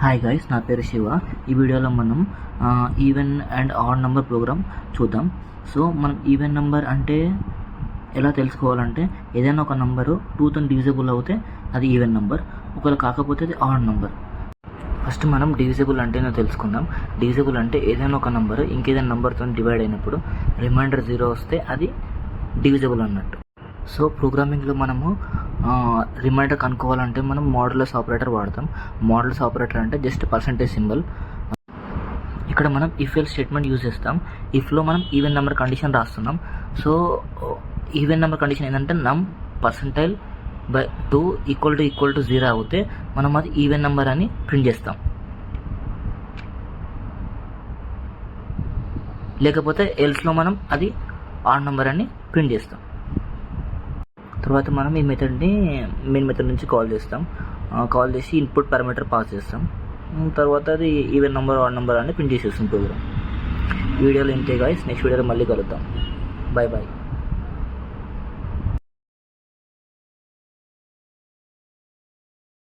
Hi guys, నా పేరు శివ. ఈ వీడియోలో మనం even and odd number program చూద్దాం. సో మనం ఈవెన్ నెంబర్ అంటే ఎలా తెలుసుకోవాలంటే, ఏదైనా ఒక నెంబరు 2తో డివిజిబుల్ అవుతే అది ఈవెన్ నెంబర్, ఒకవేళ కాకపోతే అది ఆడ్ నెంబర్. ఫస్ట్ మనం డివిజిబుల్ అంటేనే తెలుసుకుందాం. డివిజిబుల్ అంటే ఏదైనా ఒక నెంబరు ఇంకేదైనా నెంబర్తో డివైడ్ అయినప్పుడు రిమైండర్ 0 వస్తే అది డివిజిబుల్ అన్నట్టు. సో ప్రోగ్రామింగ్లో మనము రిమైండర్ కనుక్కోవాలంటే మనం మోడ్యులస్ ఆపరేటర్ వాడతాం. మోడ్యులస్ ఆపరేటర్ అంటే జస్ట్ పర్సంటేజ్ సింబల్. ఇక్కడ మనం ఇఫ్ ఎల్స్ స్టేట్మెంట్ యూజ్ చేస్తాం. ఇఫ్లో మనం ఈవెన్ నెంబర్ కండిషన్ రాస్తున్నాం. సో ఈవెన్ నెంబర్ కండిషన్ ఏంటంటే num percentile by 2 equal to 0 అవుతే మనం అది ఈవెన్ నెంబర్ అని ప్రింట్ చేస్తాం. లేకపోతే ఎల్స్లో మనం అది ఆడ్ నెంబర్ అని ప్రింట్ చేస్తాం. తర్వాత మనం ఈ మెథడ్ని మెయిన్ మెథడ్ నుంచి కాల్ చేస్తాం. కాల్ చేసి ఇన్పుట్ పారామీటర్ పాస్ చేస్తాం. తర్వాత అది ఈవెన్ నెంబర్ ఆడ్ నెంబర్ అని ప్రింట్ చేసేస్తాం ప్రోగ్రామ్. వీడియోలో ఇంతే గాయ్స్, నెక్స్ట్ వీడియోలో మళ్ళీ కలుద్దాం. Bye bye.